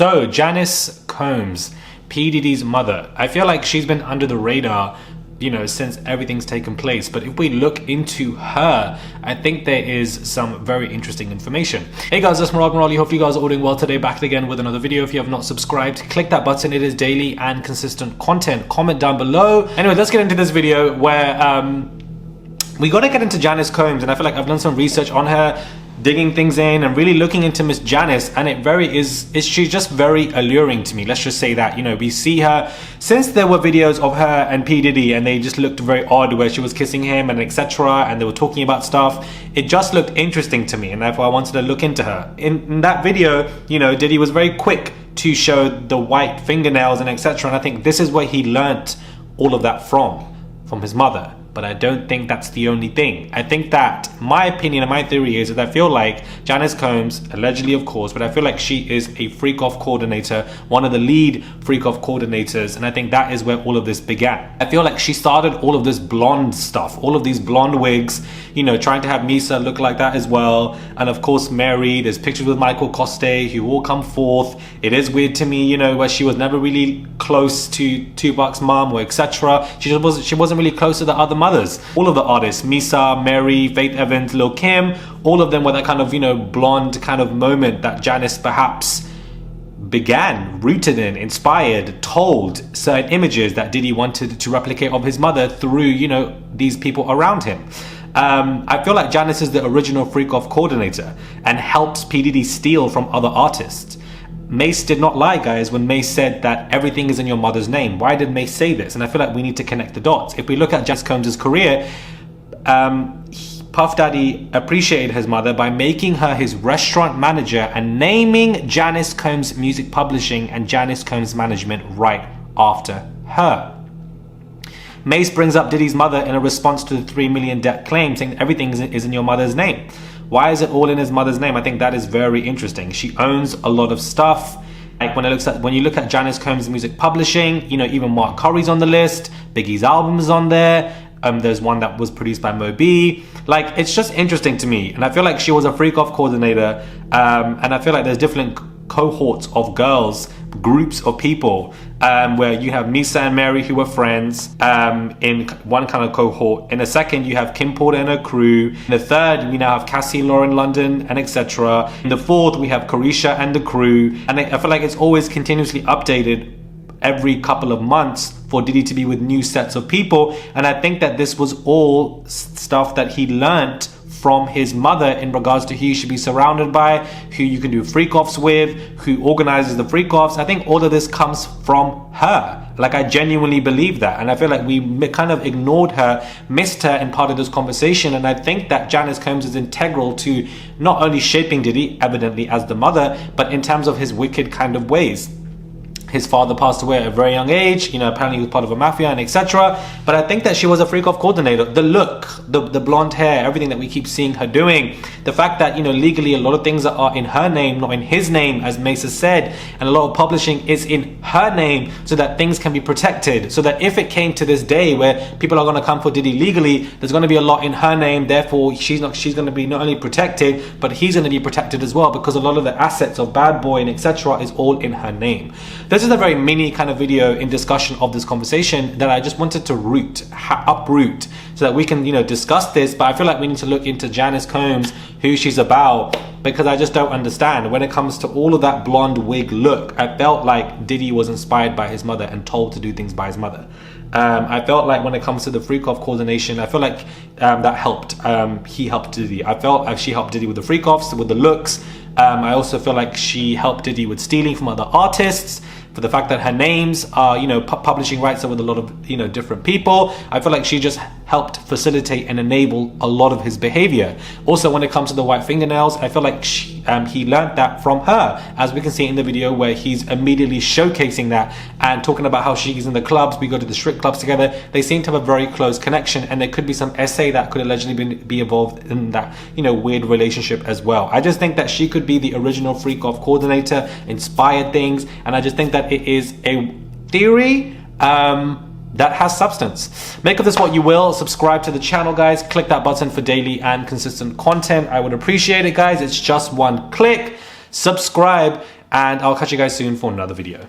So Janice Combs, P. Diddy's mother. I feel like she's been under the radar, you know, since everything's taken place. But if we look into her, I think there is some very interesting information. Hey guys, it's Marali. Hopefully you guys are all doing well today. Back again with another video. If you have not subscribed, click that button. It is daily and consistent content. Comment down below. Anyway, let's get into this video where we got to get into Janice Combs, and I feel like I've done some research on her, digging things in and really looking into Miss Janice, and she's just very alluring to me. Let's just say that, you know, we see her since there were videos of her and P. Diddy and they just looked very odd where she was kissing him and etc, and they were talking about stuff. It just looked interesting to me, and therefore I wanted to look into her. In that video, you know, Diddy was very quick to show the white fingernails and etc, and I think this is where he learnt all of that from his mother. But I don't think that's the only thing. I think that my opinion and my theory is that I feel like Janice Combs, allegedly of course, but I feel like she is a freak-off coordinator, one of the lead freak-off coordinators, and I think that is where all of this began. I feel like she started all of this blonde stuff, all of these blonde wigs, you know, trying to have Misa look like that as well, and of course Mary, there's pictures with Michael Coste who all come forth. It is weird to me, you know, where she was never really close to Tupac's mom or etc. She wasn't really close to the other mothers. All of the artists, Misa, Mary, Faith Evans, Lil Kim, all of them were that kind of, you know, blonde kind of moment that Janice perhaps began, rooted in, inspired, told certain images that Diddy wanted to replicate of his mother through, you know, these people around him. I feel like Janice is the original freak-off coordinator and helps P. Diddy steal from other artists. Mace did not lie, guys, when Mace said that everything is in your mother's name. Why did Mace say this? And I feel like we need to connect the dots. If we look at Janice Combs' career, Puff Daddy appreciated his mother by making her his restaurant manager and naming Janice Combs Music Publishing and Janice Combs Management right after her. Mace brings up Diddy's mother in a response to the $3 million debt claim, saying everything is in your mother's name. Why is it all in his mother's name? I think that is very interesting. She owns a lot of stuff. Like when you look at Janice Combs Music Publishing, you know, even Mark Curry's on the list, Biggie's album is on there. There's one that was produced by Moby. Like, it's just interesting to me, and I feel like she was a freak-off coordinator, and I feel like there's different cohorts of girls, groups of people, where you have Misa and Mary who were friends in one kind of cohort. In a second, you have Kim Porter and her crew. In the third, we now have Cassie and Lauren London and etc. In the fourth, we have Carisha and the crew. And I feel like it's always continuously updated every couple of months for Diddy to be with new sets of people. And I think that this was all stuff that he learnt from his mother in regards to who you should be surrounded by, who you can do freak-offs with, who organizes the freak-offs. I think all of this comes from her. Like, I genuinely believe that, and I feel like we kind of ignored her, missed her in part of this conversation. And I think that Janice Combs is integral to not only shaping Diddy, evidently as the mother, but in terms of his wicked kind of ways. His father passed away at a very young age, you know, apparently he was part of a mafia and etc. But I think that she was a freak-off coordinator. The look, the blonde hair, everything that we keep seeing her doing. The fact that, you know, legally a lot of things are in her name, not in his name, as Mesa said. And a lot of publishing is in her name so that things can be protected. So that if it came to this day where people are going to come for Diddy legally, there's going to be a lot in her name. Therefore, she's going to be not only protected, but he's going to be protected as well, because a lot of the assets of Bad Boy and etc. is all in her name. This is a very mini kind of video in discussion of this conversation that I just wanted to uproot so that we can, you know, discuss this. But I feel like we need to look into Janice Combs, who she's about, because I just don't understand when it comes to all of that blonde wig look. I felt like Diddy was inspired by his mother and told to do things by his mother. I felt like when it comes to the freak-off coordination, I feel like that helped. He helped Diddy. I felt like she helped Diddy with the freak-offs, with the looks. I also feel like she helped Diddy with stealing from other artists, for the fact that her names are, you know, publishing rights are with a lot of, you know, different people. I feel like she just helped facilitate and enable a lot of his behavior. Also, when it comes to the white fingernails, I feel like he learned that from her, as we can see in the video where he's immediately showcasing that and talking about how she's in the clubs, we go to the strip clubs together. They seem to have a very close connection, and there could be some essay that could allegedly be involved in that, you know, weird relationship as well. I just think that she could be the original freak-off coordinator, inspired things, and I just think that it is a theory that has substance. Make of this what you will. Subscribe to the channel, guys. Click that button for daily and consistent content. I would appreciate it, guys. It's just one click. Subscribe and I'll catch you guys soon for another video.